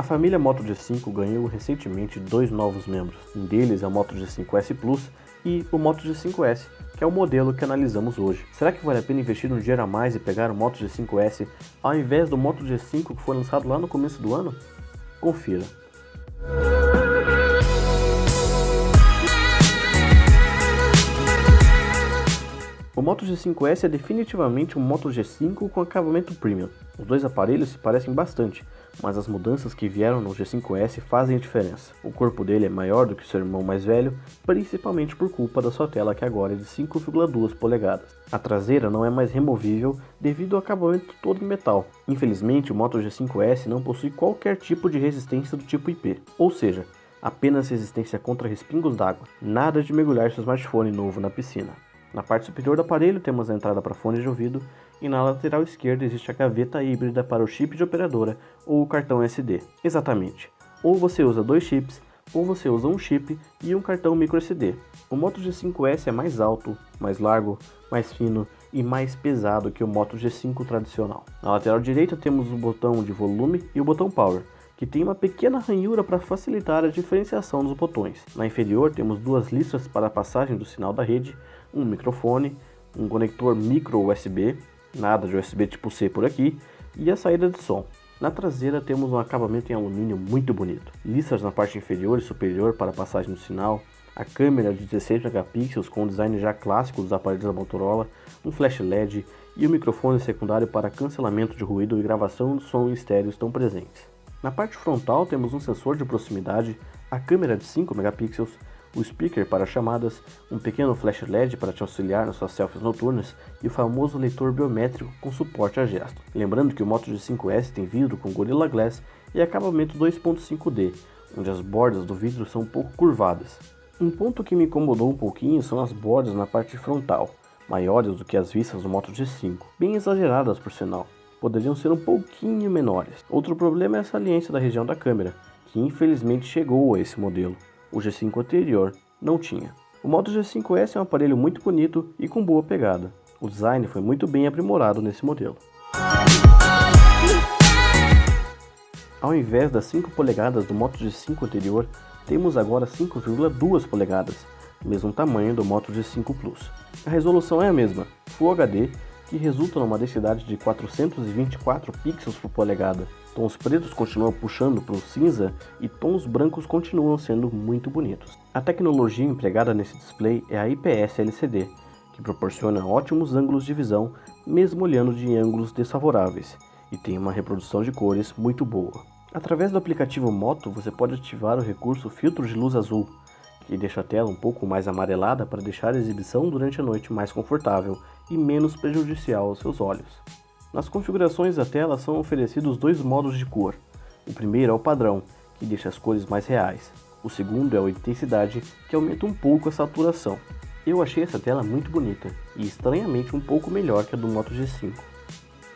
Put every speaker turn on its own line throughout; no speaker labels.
família Moto G5 ganhou recentemente dois novos membros, um deles é o Moto G5S Plus e o Moto G5S, que é o modelo que analisamos hoje. Será que vale a pena investir um dinheiro a mais e pegar o Moto G5S ao invés do Moto G5 que foi lançado lá no começo do ano? Confira. O Moto G5S é definitivamente um Moto G5 com acabamento premium. Os dois aparelhos se parecem bastante, mas as mudanças que vieram no G5S fazem a diferença. O corpo dele é maior do que seu irmão mais velho, principalmente por culpa da sua tela que agora é de 5,2 polegadas. A traseira não é mais removível devido ao acabamento todo em metal. Infelizmente, o Moto G5S não possui qualquer tipo de resistência do tipo IP, ou seja, apenas resistência contra respingos d'água. Nada de mergulhar seu smartphone novo na piscina. Na parte superior do aparelho temos a entrada para fone de ouvido e na lateral esquerda existe a gaveta híbrida para o chip de operadora ou o cartão SD. Exatamente, ou você usa dois chips ou você usa um chip e um cartão microSD. O Moto G5S é mais alto, mais largo, mais fino e mais pesado que o Moto G5 tradicional. Na lateral direita temos o botão de volume e o botão Power, que tem uma pequena ranhura para facilitar a diferenciação dos botões. Na inferior temos duas listras para a passagem do sinal da rede, um microfone, um conector micro USB, nada de USB tipo C por aqui, e a saída de som. Na traseira temos um acabamento em alumínio muito bonito, listras na parte inferior e superior para a passagem do sinal, a câmera de 16 megapixels com o design já clássico dos aparelhos da Motorola, um flash LED e o microfone secundário para cancelamento de ruído e gravação de som em estéreo estão presentes. Na parte frontal temos um sensor de proximidade, a câmera de 5 megapixels, o speaker para chamadas, um pequeno flash LED para te auxiliar nas suas selfies noturnas e o famoso leitor biométrico com suporte a gesto. Lembrando que o Moto G5S tem vidro com Gorilla Glass e acabamento 2.5D, onde as bordas do vidro são um pouco curvadas. Um ponto que me incomodou um pouquinho são as bordas na parte frontal, maiores do que as vistas do Moto G5, bem exageradas por sinal. Poderiam ser um pouquinho menores. Outro problema é a saliência da região da câmera, que infelizmente chegou a esse modelo. O G5 anterior não tinha. O Moto G5S é um aparelho muito bonito e com boa pegada. O design foi muito bem aprimorado nesse modelo. Ao invés das 5 polegadas do Moto G5 anterior, temos agora 5,2 polegadas, mesmo tamanho do Moto G5 Plus. A resolução é a mesma, Full HD, que resulta numa densidade de 424 pixels por polegada. Tons pretos continuam puxando para o cinza e tons brancos continuam sendo muito bonitos. A tecnologia empregada nesse display é a IPS LCD, que proporciona ótimos ângulos de visão, mesmo olhando de ângulos desfavoráveis, e tem uma reprodução de cores muito boa. Através do aplicativo Moto, você pode ativar o recurso Filtro de Luz Azul, que deixa a tela um pouco mais amarelada para deixar a exibição durante a noite mais confortável e menos prejudicial aos seus olhos. Nas configurações da tela são oferecidos dois modos de cor. O primeiro é o padrão, que deixa as cores mais reais. O segundo é a intensidade, que aumenta um pouco a saturação. Eu achei essa tela muito bonita e estranhamente um pouco melhor que a do Moto G5.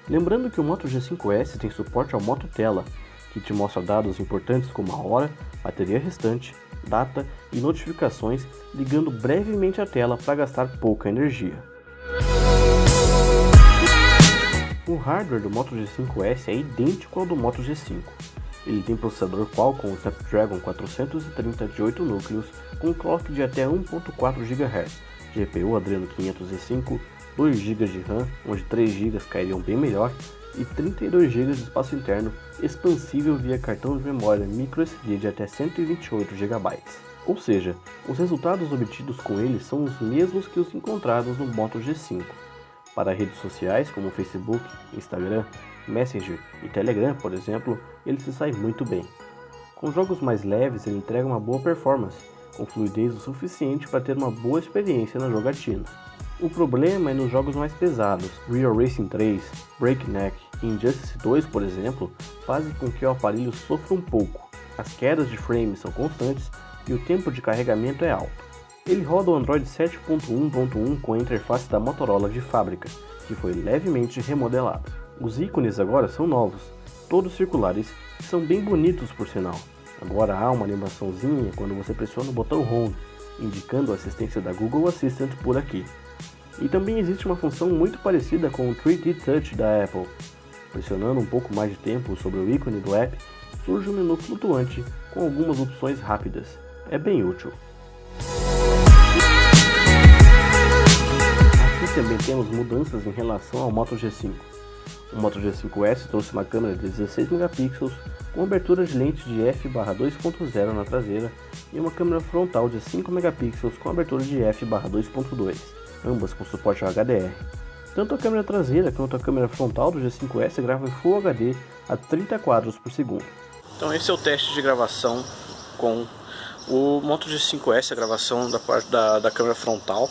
Lembrando que o Moto G5S tem suporte ao Moto Tela, que te mostra dados importantes como a hora, bateria restante, data e notificações, ligando brevemente a tela para gastar pouca energia. O hardware do Moto G5S é idêntico ao do Moto G5. Ele tem processador Qualcomm Snapdragon 430 de 8 núcleos com clock de até 1.4 GHz, GPU Adreno 505, 2 GB de RAM, onde 3 GB cairiam bem melhor, e 32 GB de espaço interno expansível via cartão de memória microSD de até 128 GB. Ou seja, os resultados obtidos com ele são os mesmos que os encontrados no Moto G5. Para redes sociais como Facebook, Instagram, Messenger e Telegram, por exemplo, ele se sai muito bem. Com jogos mais leves, ele entrega uma boa performance, com fluidez o suficiente para ter uma boa experiência na jogatina. O problema é nos jogos mais pesados. Real Racing 3, Breakneck e Injustice 2, por exemplo, fazem com que o aparelho sofra um pouco. As quedas de frames são constantes e o tempo de carregamento é alto. Ele roda o Android 7.1.1 com a interface da Motorola de fábrica, que foi levemente remodelada. Os ícones agora são novos, todos circulares e são bem bonitos por sinal. Agora há uma animaçãozinha quando você pressiona o botão Home, indicando a assistência da Google Assistant por aqui. E também existe uma função muito parecida com o 3D Touch da Apple. Pressionando um pouco mais de tempo sobre o ícone do app, surge um menu flutuante com algumas opções rápidas. É bem útil. Aqui também temos mudanças em relação ao Moto G5. O Moto G5S trouxe uma câmera de 16 megapixels com abertura de lente de f/2.0 na traseira e uma câmera frontal de 5 megapixels com abertura de f/2.2, ambas com suporte ao HDR. Tanto a câmera traseira quanto a câmera frontal do G5S gravam em Full HD a 30 quadros por segundo. Então esse é o teste de gravação com o Moto G5S, a gravação da parte da câmera frontal,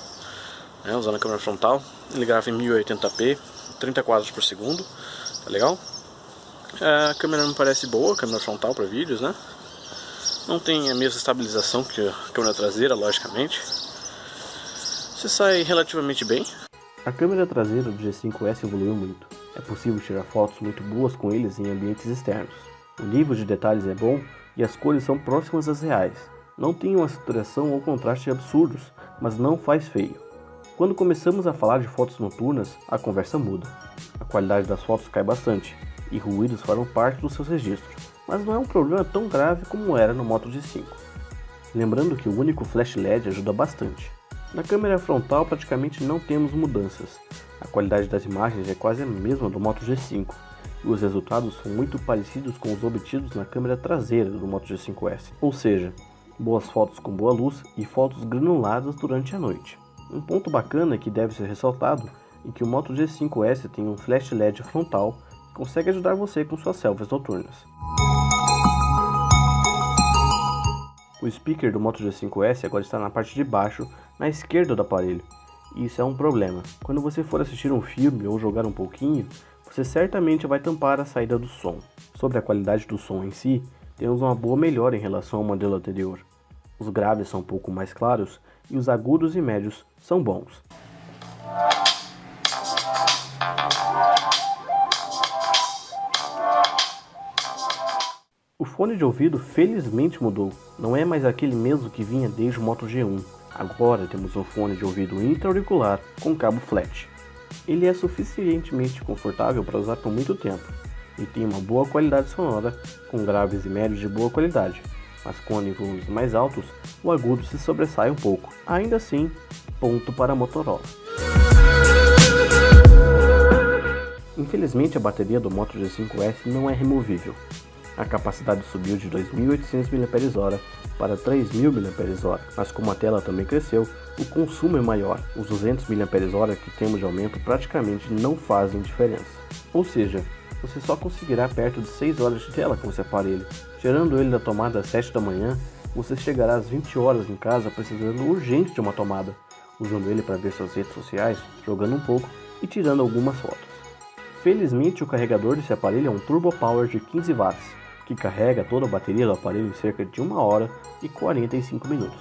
né, usando a câmera frontal. Ele grava em 1080p, 30 quadros por segundo, tá legal? A câmera me parece boa, a câmera frontal para vídeos, né? Não tem a mesma estabilização que a câmera traseira, logicamente. Se sai relativamente bem. A câmera traseira do G5S evoluiu muito. É possível tirar fotos muito boas com eles em ambientes externos. O nível de detalhes é bom e as cores são próximas às reais. Não tem uma saturação ou contraste absurdos, mas não faz feio. Quando começamos a falar de fotos noturnas, a conversa muda. A qualidade das fotos cai bastante, e ruídos farão parte dos seus registros, mas não é um problema tão grave como era no Moto G5. Lembrando que o único flash LED ajuda bastante. Na câmera frontal praticamente não temos mudanças. A qualidade das imagens é quase a mesma do Moto G5, e os resultados são muito parecidos com os obtidos na câmera traseira do Moto G5S, ou seja, boas fotos com boa luz e fotos granuladas durante a noite. Um ponto bacana que deve ser ressaltado é que o Moto G5S tem um flash LED frontal que consegue ajudar você com suas selfies noturnas. O speaker do Moto G5S agora está na parte de baixo, na esquerda do aparelho, e isso é um problema. Quando você for assistir um filme ou jogar um pouquinho, você certamente vai tampar a saída do som. Sobre a qualidade do som em si, temos uma boa melhora em relação ao modelo anterior. Os graves são um pouco mais claros e os agudos e médios são bons. O fone de ouvido felizmente mudou, não é mais aquele mesmo que vinha desde o Moto G1. Agora temos um fone de ouvido intra-auricular com cabo flat. Ele é suficientemente confortável para usar por muito tempo e tem uma boa qualidade sonora, com graves e médios de boa qualidade, mas quando em volumes mais altos, o agudo se sobressai um pouco. Ainda assim, ponto para a Motorola. Infelizmente a bateria do Moto G5S não é removível. A capacidade subiu de 2.800 mAh para 3.000 mAh, mas como a tela também cresceu, o consumo é maior. Os 200 mAh que temos de aumento praticamente não fazem diferença. Ou seja, você só conseguirá perto de 6 horas de tela com esse aparelho. Tirando ele da tomada às 7 da manhã, você chegará às 20 horas em casa precisando urgente de uma tomada, usando ele para ver suas redes sociais, jogando um pouco e tirando algumas fotos. Felizmente o carregador desse aparelho é um Turbo Power de 15 watts, que carrega toda a bateria do aparelho em cerca de 1 hora e 45 minutos.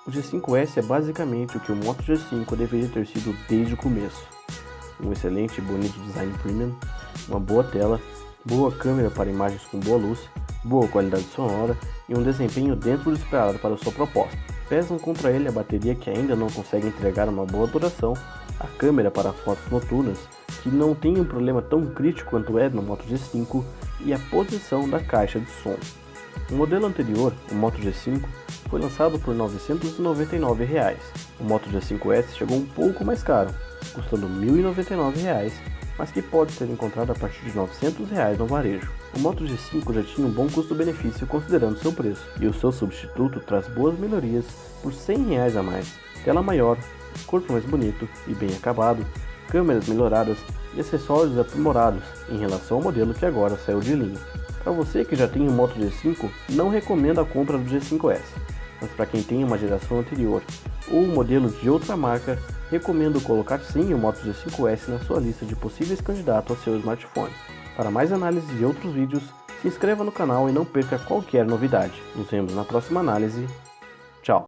O G5S é basicamente o que o Moto G5 deveria ter sido desde o começo. Um excelente e bonito design premium, uma boa tela, boa câmera para imagens com boa luz, boa qualidade sonora e um desempenho dentro do esperado para sua proposta. Pesam contra ele a bateria que ainda não consegue entregar uma boa duração, a câmera para fotos noturnas, que não tem um problema tão crítico quanto é no Moto G5, e a posição da caixa de som. O modelo anterior, o Moto G5, foi lançado por R$ 999. O Moto G5S chegou um pouco mais caro, custando R$ 1.099, mas que pode ser encontrado a partir de R$ 900 no varejo. O Moto G5 já tinha um bom custo-benefício considerando seu preço, e o seu substituto traz boas melhorias por R$ 100 a mais. Tela maior, corpo mais bonito e bem acabado, câmeras melhoradas e acessórios aprimorados em relação ao modelo que agora saiu de linha. Para você que já tem um Moto G5, não recomendo a compra do G5S, mas para quem tem uma geração anterior ou um modelo de outra marca, recomendo colocar sim o Moto G5S na sua lista de possíveis candidatos ao seu smartphone. Para mais análise e outros vídeos, se inscreva no canal e não perca qualquer novidade. Nos vemos na próxima análise.